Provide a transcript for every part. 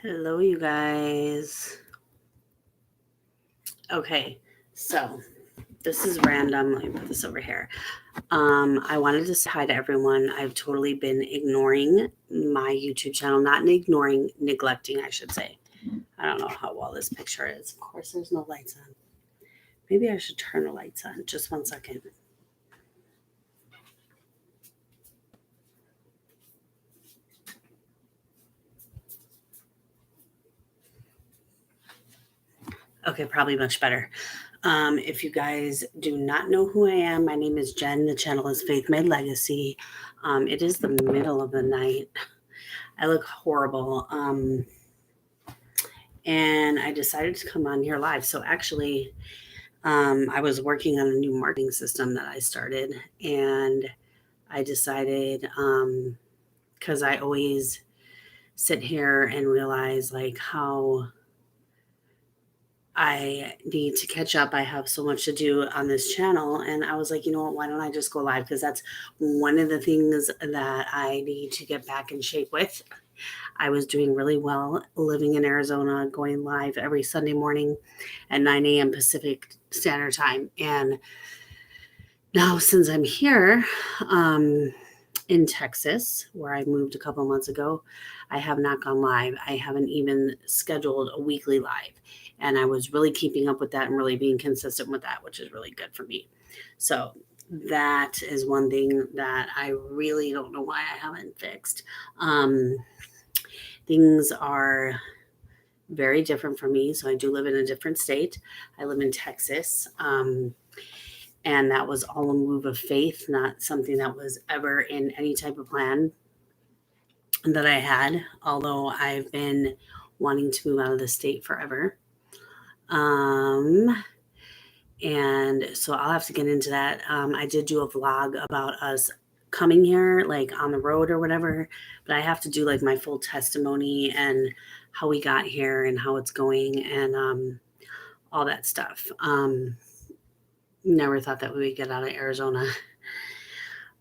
Hello, you guys. Okay, so this is random. Let me put this over here. I wanted to say hi to everyone. I've totally been ignoring my YouTube channel, not ignoring, neglecting, I should say. I don't know how well this picture is. Of course, there's no lights on. Maybe I should turn the lights on. Just 1 second. Okay, probably much better. If you guys do not know who I am, my name is Jen. The channel is faithmadelegacy. It is the middle of the night. I look horrible. And I decided to come on here live. So actually, I was working on a new marketing system that I started, and I decided because I always sit here and realize like how I need to catch up. I have so much to do on this channel. And I was like, you know what? Why don't I just go live? Because that's one of the things that I need to get back in shape with. I was doing really well living in Arizona, going live every Sunday morning at 9 a.m. Pacific Standard Time. And now, since I'm here in Texas, where I moved a couple months ago, I have not gone live. I haven't even scheduled a weekly live. And I was really keeping up with that and really being consistent with that, which is really good for me. So that is one thing that I really don't know why I haven't fixed. Things are very different for me. So I do live in a different state. I live in Texas. And that was all a move of faith, not something that was ever in any type of plan that I had, although I've been wanting to move out of the state forever. And so I'll have to get into that. I did do a vlog about us coming here, like on the road or whatever, but I have to do like my full testimony and how we got here and how it's going and all that stuff. Never thought that we would get out of Arizona.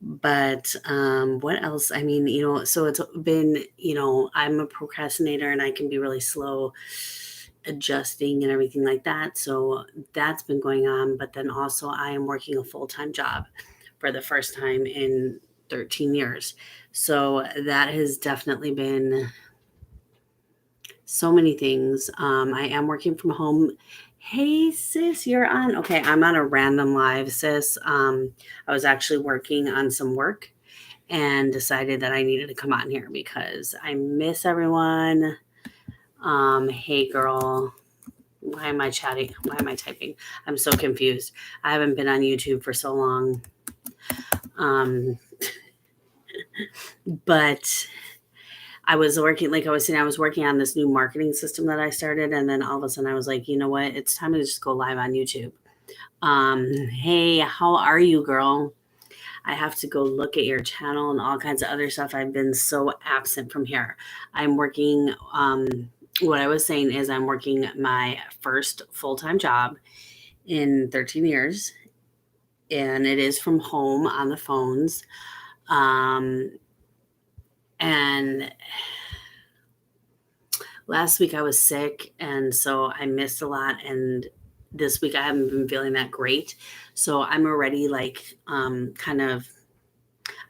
But what else? I mean, so it's been, I'm a procrastinator and I can be really slow adjusting and everything like that. So that's been going on. But then also, I am working a full-time job for the first time in 13 years. So that has definitely been so many things. I am working from home. Hey, sis, you're on. Okay, I'm on a random live, sis. I was actually working on some work and decided that I needed to come on here because I miss everyone. Hey, girl. Why am I chatting? Why am I typing? I'm so confused. I haven't been on YouTube for so long. But I was working, like I was saying, I was working on this new marketing system that I started. And then all of a sudden I was like, you know what? It's time to just go live on YouTube. Hey, how are you, girl? I have to go look at your channel and all kinds of other stuff. I've been so absent from here. I'm working, what I was saying is I'm working my first full-time job in 13 years. And it is from home on the phones. And last week I was sick, and so I missed a lot. And this week I haven't been feeling that great. So I'm already like,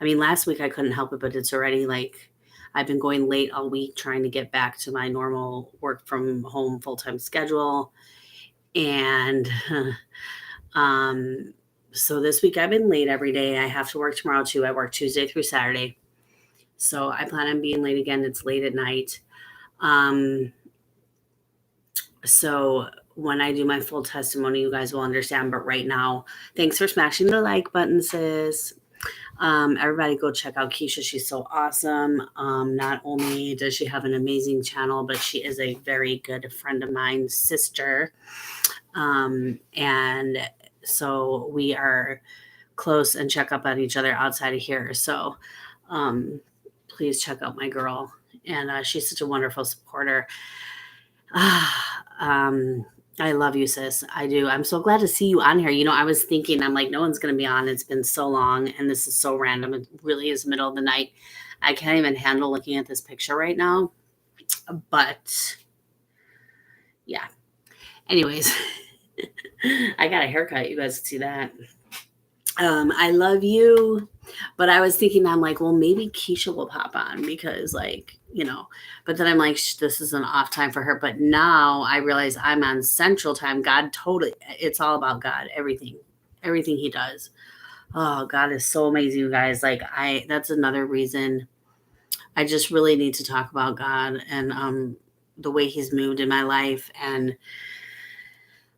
last week I couldn't help it, but it's already like I've been going late all week trying to get back to my normal work from home full-time schedule. And so this week I've been late every day. I have to work tomorrow too. I work Tuesday through Saturday. So I plan on being late again. It's late at night. So when I do my full testimony, you guys will understand. But right now, thanks for smashing the like button, sis. Everybody go check out Keisha. She's so awesome. Not only does she have an amazing channel, but she is a very good friend of mine, sister. And so we are close and check up on each other outside of here. So please check out my girl. And she's such a wonderful supporter. I love you, sis. I do. I'm so glad to see you on here. I was thinking, I'm like, no one's going to be on. It's been so long, and this is so random. It really is middle of the night. I can't even handle looking at this picture right now. But yeah. Anyways, I got a haircut. You guys can see that. I love you. But I was thinking, I'm like, well, maybe Keisha will pop on because, like, but then I'm like, this is an off time for her. But now I realize I'm on Central Time. God totally, it's all about God, everything He does. Oh, God is so amazing, you guys. Like, that's another reason I just really need to talk about God and the way He's moved in my life. And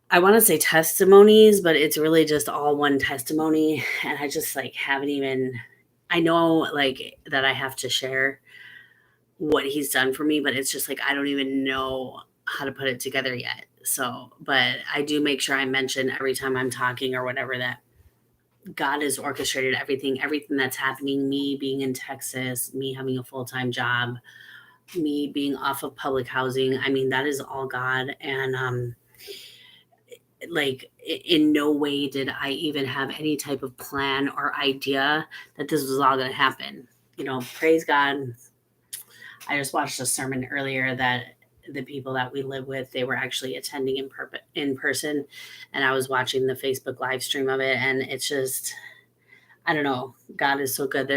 I want to say testimonies, but it's really just all one testimony. And I just like haven't even, I know like that I have to share what He's done for me, but it's just like I don't even know how to put it together yet. So, but I do make sure I mention every time I'm talking or whatever that God has orchestrated everything that's happening, me being in Texas, me having a full-time job, me being off of public housing. I mean, that is all God. And like in no way did I even have any type of plan or idea that this was all going to happen. Praise God. I just watched a sermon earlier that the people that we live with, they were actually attending in person, and I was watching the Facebook live stream of it, and it's just, I don't know. God is so good.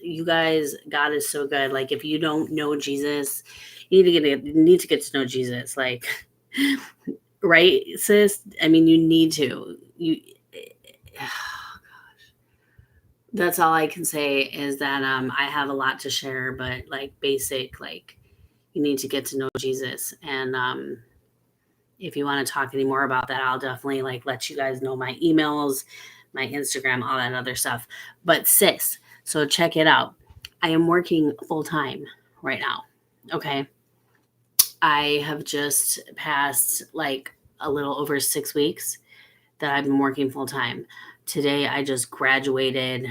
You guys, God is so good. Like, if you don't know Jesus, you need to get to know Jesus. Like, right, sis? I mean, you need to. That's all I can say is that I have a lot to share, but like basic, like you need to get to know Jesus. And if you want to talk any more about that, I'll definitely like let you guys know my emails, my Instagram, all that other stuff. But sis, so check it out. I am working full time right now. Okay. I have just passed like a little over 6 weeks that I've been working full time. Today I just graduated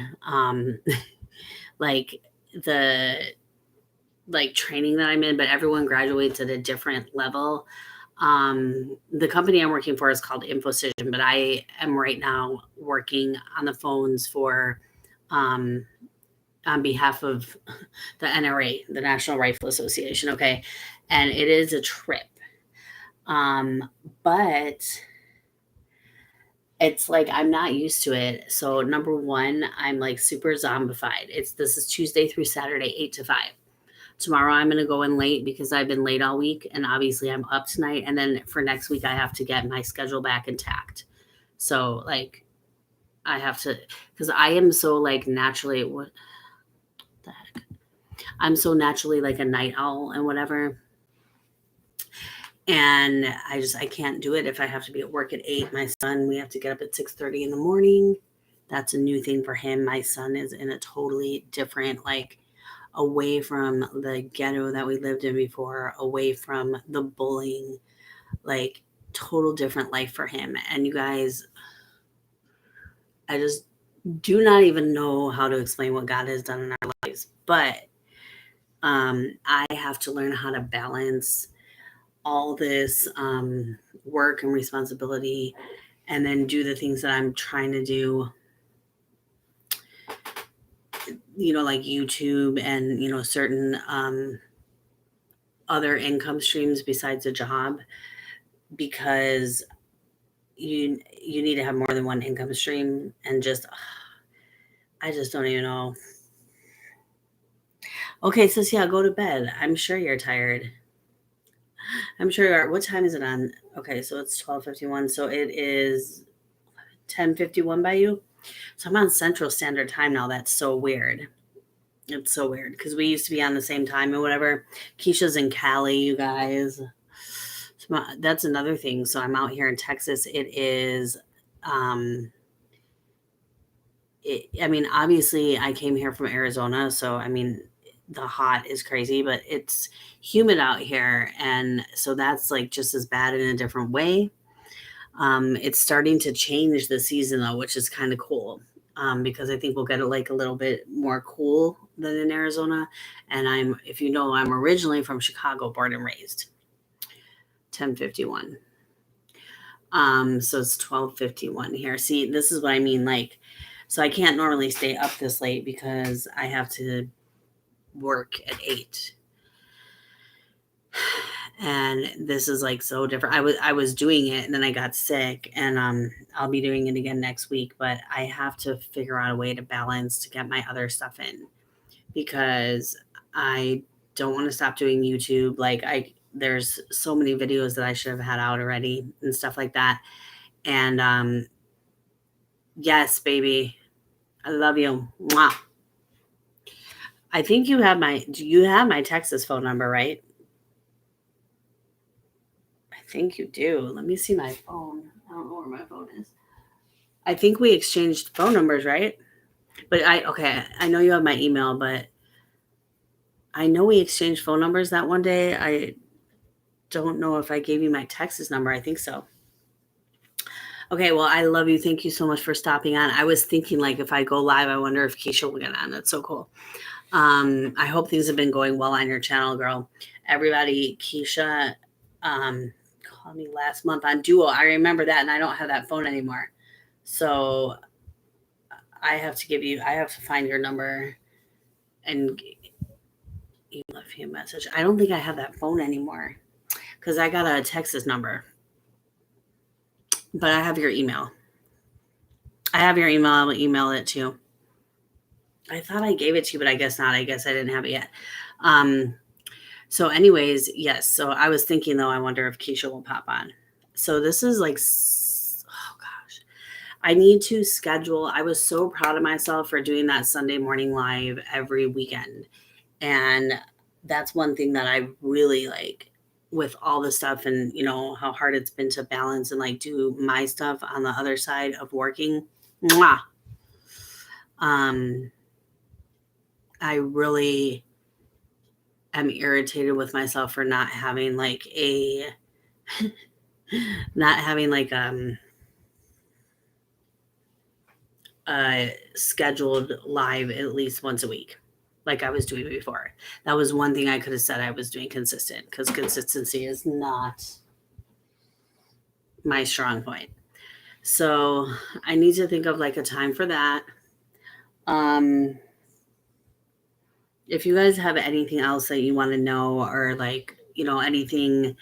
like the training that I'm in, but everyone graduates at a different level. The company I'm working for is called Infocision, but I am right now working on the phones for on behalf of the NRA, the National Rifle Association. Okay. And it is a trip. But it's like I'm not used to it. So number one, I'm like super zombified. This is Tuesday through Saturday, 8 to 5. Tomorrow I'm going to go in late because I've been late all week, and obviously I'm up tonight. And then for next week, I have to get my schedule back intact. So like I have to, because I am so like naturally, what the heck? I'm so naturally like a night owl and whatever. And I can't do it if I have to be at work at 8. My son, we have to get up at 6:30 in the morning. That's a new thing for him. My son is in a totally different, like, away from the ghetto that we lived in before, away from the bullying, like total different life for him. And you guys, I just do not even know how to explain what God has done in our lives. But I have to learn how to balance all this work and responsibility and then do the things that I'm trying to do, like YouTube and, certain other income streams besides a job, because you need to have more than one income stream. And I just don't even know. Okay, so yeah, go to bed. I'm sure you're tired. I'm sure you are. What time is it on? Okay, so it's 12:51. So it is 10:51 by you. So I'm on Central Standard Time now. That's so weird. It's so weird because we used to be on the same time and whatever. Keisha's in Cali, you guys. So that's another thing. So I'm out here in Texas. It is, I mean, obviously I came here from Arizona. So, I mean, the hot is crazy, but it's humid out here. And so that's like just as bad in a different way. It's starting to change the season though, which is kind of cool. Because I think we'll get it like a little bit more cool than in Arizona. And if you know, I'm originally from Chicago, born and raised. 10:51. So it's 12:51 here. See, this is what I mean. Like, so I can't normally stay up this late because I have to work at 8. And this is like so different. I was doing it and then I got sick, and I'll be doing it again next week, but I have to figure out a way to balance to get my other stuff in, because I don't want to stop doing YouTube. Like there's so many videos that I should have had out already and stuff like that. And yes, baby, I love you. Mwah. I think you have my Texas phone number, right? I think you do. Let me see my phone. I don't know where my phone is. I think we exchanged phone numbers, right? But okay, I know you have my email, but I know we exchanged phone numbers that one day. I don't know if I gave you my Texas number. I think so. Okay, well, I love you. Thank you so much for stopping on. I was thinking, like, if I go live, I wonder if Keisha will get on. That's so cool. I hope things have been going well on your channel, girl. Everybody, Keisha called me last month on Duo. I remember that, and I don't have that phone anymore. So I have to find your number and you left me a message. I don't think I have that phone anymore because I got a Texas number, but I have your email. I have your email. I will email it to you. I thought I gave it to you, but I guess not. I guess I didn't have it yet. So anyways, yes. So I was thinking though, I wonder if Keisha will pop on. So this is like, oh gosh, I need to schedule. I was so proud of myself for doing that Sunday morning live every weekend. And that's one thing that I really like with all the stuff, and how hard it's been to balance and like do my stuff on the other side of working. Mwah. I really am irritated with myself for not having like a scheduled live at least once a week like I was doing before. That was one thing I could have said I was doing consistent, because consistency is not my strong point. So I need to think of like a time for that. If you guys have anything else that you want to know, or like, anything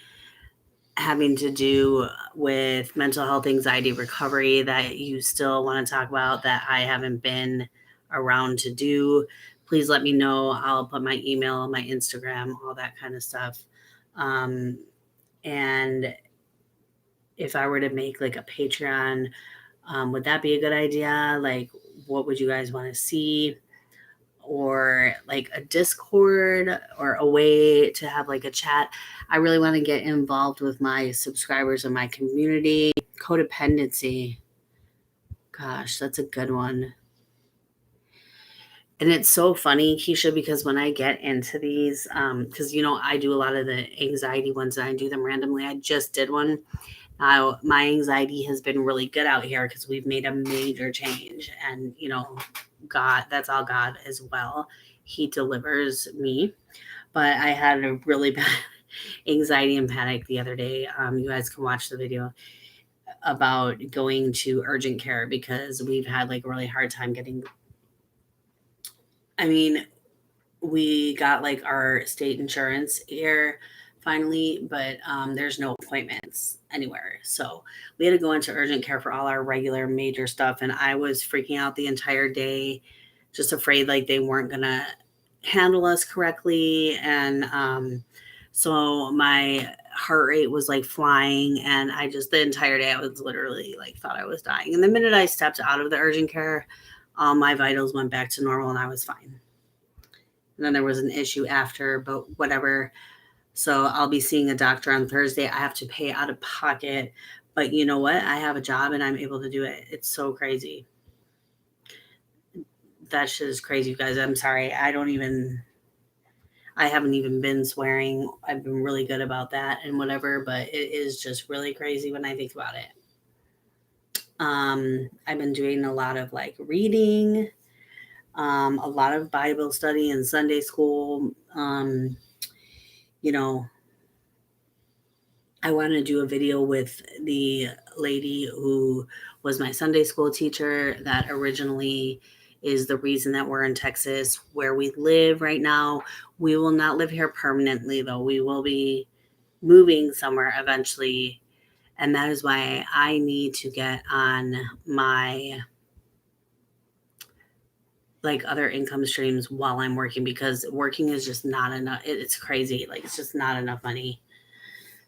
having to do with mental health, anxiety recovery that you still want to talk about that I haven't been around to do, please let me know. I'll put my email, my Instagram, all that kind of stuff. And if I were to make like a Patreon, would that be a good idea? Like, what would you guys want to see? Or like a Discord, or a way to have like a chat. I really want to get involved with my subscribers and my community. Codependency. Gosh, that's a good one. And it's so funny, Keisha, because when I get into these, because I do a lot of the anxiety ones and I do them randomly. I just did one. Now my anxiety has been really good out here because we've made a major change, and God, that's all God as well. He delivers me. But I had a really bad anxiety and panic the other day. You guys can watch the video about going to urgent care because we've had like a really hard time getting. I mean, we got like our state insurance here finally, but there's no appointments anywhere. So we had to go into urgent care for all our regular major stuff. And I was freaking out the entire day, just afraid like they weren't going to handle us correctly. And so my heart rate was like flying. And the entire day I was literally like thought I was dying. And the minute I stepped out of the urgent care, all my vitals went back to normal and I was fine. And then there was an issue after, but whatever. So I'll be seeing a doctor on Thursday. I have to pay out of pocket, but you know what? I have a job and I'm able to do it. It's so crazy. That shit is crazy, you guys. I'm sorry. I haven't even been swearing. I've been really good about that and whatever, but it is just really crazy when I think about it. I've been doing a lot of like reading, a lot of Bible study and Sunday school. I want to do a video with the lady who was my Sunday school teacher that originally is the reason that we're in Texas, where we live right now. We will not live here permanently, though. We will be moving somewhere eventually. And that is why I need to get on my like other income streams while I'm working, because working is just not enough. It's crazy. Like, it's just not enough money.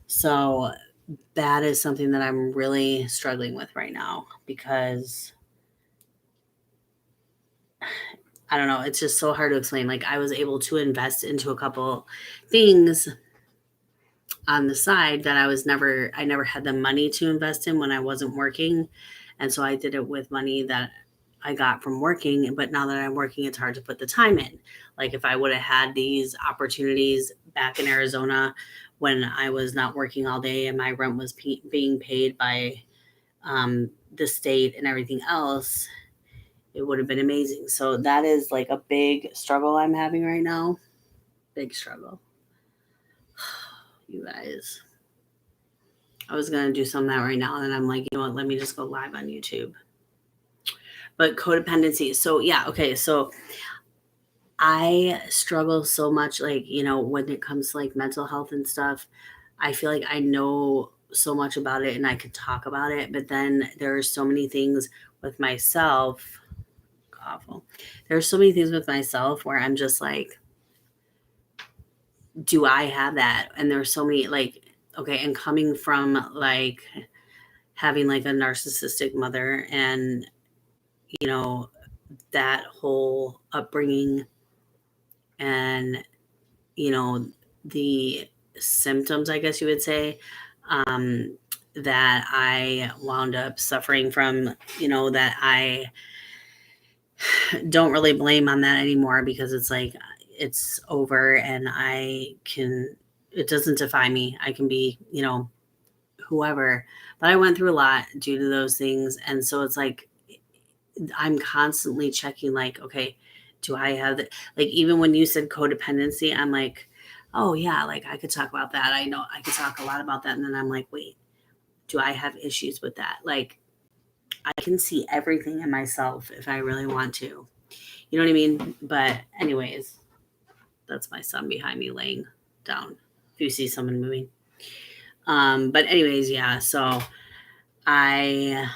So that is something that I'm really struggling with right now, because I don't know, it's just so hard to explain. Like, I was able to invest into a couple things on the side that I never had the money to invest in when I wasn't working. And so I did it with money that I got from working. But now that I'm working, it's hard to put the time in. Like, if I would have had these opportunities back in Arizona when I was not working all day and my rent was being paid by the state and everything else, it would have been amazing. So that is like a big struggle I'm having right now. Big struggle. You guys. I was going to do some of that right now, and then I'm like, you know what, let me just go live on YouTube. But codependency. So yeah, okay. So I struggle so much, like, you know, when it comes to like mental health and stuff. I feel like I know so much about it and I could talk about it, but then there are so many things with myself. Awful. There's so many things with myself where I'm just like, do I have that? And there's so many, like, okay, and coming from like having like a narcissistic mother and, you know, that whole upbringing and, you know, the symptoms, I guess you would say, that I wound up suffering from, you know, that I don't really blame on that anymore, because it's like, it's over and it doesn't define me. I can be, you know, whoever. But I went through a lot due to those things. And so it's like, I'm constantly checking, like, okay, do I have the, like, even when you said codependency, I'm like, oh yeah, like I could talk about that. I know I could talk a lot about that. And then I'm like, wait, do I have issues with that? Like, I can see everything in myself if I really want to. You know what I mean? But anyways, that's my son behind me laying down. If you see someone moving. But anyways, yeah. So I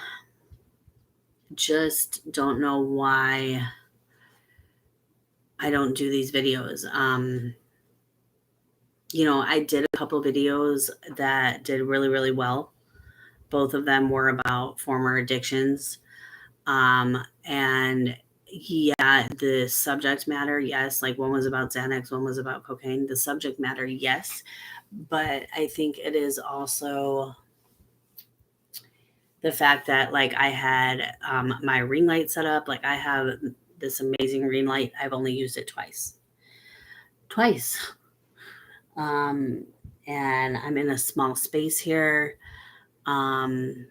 just don't know why I don't do these videos. You know, I did a couple videos that did really, really well. Both of them were about former addictions. And yeah, the subject matter, yes. Like, one was about Xanax, one was about cocaine. The subject matter, yes. But I think it is also the fact that, like, I had my ring light set up. Like, I have this amazing ring light. I've only used it twice. Um, and I'm in a small space here. Um,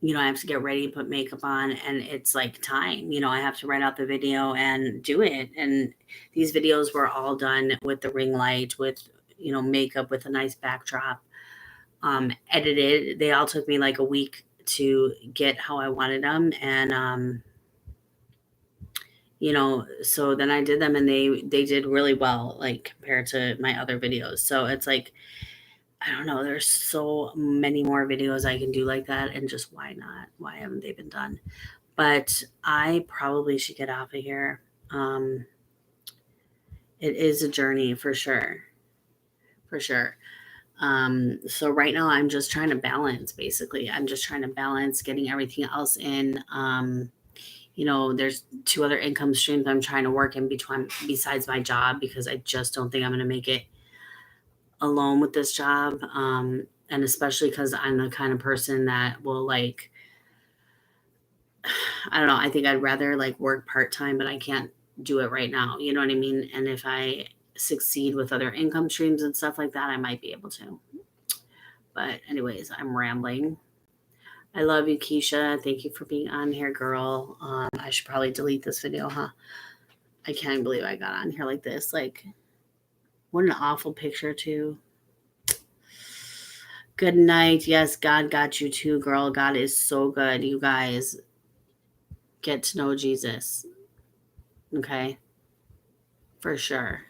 you know, I have to get ready, put makeup on, and it's like time. You know, I have to write out the video and do it. And these videos were all done with the ring light, with, you know, makeup, with a nice backdrop, edited. They all took me like a week to get how I wanted them. And, you know, so then I did them and they did really well, like, compared to my other videos. So it's like, I don't know, there's so many more videos I can do like that, and just why not? Why haven't they been done? But I probably should get off of here. Um, it is a journey for sure. For sure. So right now I'm just trying to balance, basically. I'm just trying to balance getting everything else in. You know, there's two other income streams I'm trying to work in between besides my job, because I just don't think I'm going to make it alone with this job. And especially because I'm the kind of person that will, like, I don't know, I think I'd rather like work part-time, but I can't do it right now. You know what I mean? And if I succeed with other income streams and stuff like that, I might be able to. But anyways, I'm rambling. I love you, Keisha. Thank you for being on here, girl. I should probably delete this video, huh? I can't believe I got on here like this. Like, what an awful picture, too. Good night. Yes, God got you too, girl. God is so good. You guys get to know Jesus. Okay. For sure.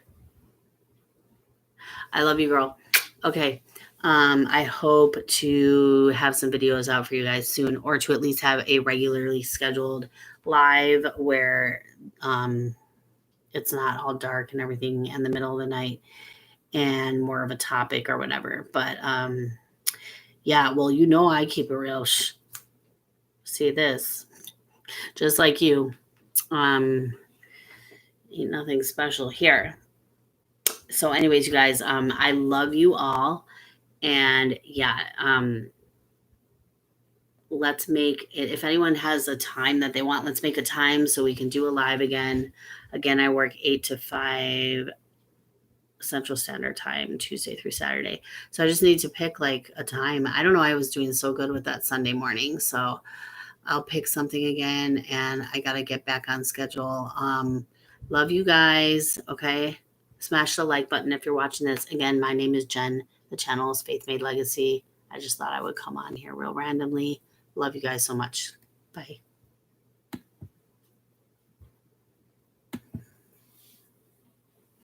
I love you, girl. Okay. I hope to have some videos out for you guys soon, or to at least have a regularly scheduled live where it's not all dark and everything in the middle of the night and more of a topic or whatever. But yeah, well, I keep it real. See this, just like you. Ain't nothing special here. So, anyways, you guys, I love you all, and yeah, let's make it. If anyone has a time that they want, let's make a time so we can do a live again. Again, I work 8 to 5 Central Standard Time, Tuesday through Saturday. So I just need to pick like a time. I don't know. I was doing so good with that Sunday morning. So I'll pick something again, and I got to get back on schedule. Love you guys. Okay. Smash the like button if you're watching this. Again, my name is Jen. The channel is Faith Made Legacy. I just thought I would come on here real randomly. Love you guys so much. Bye.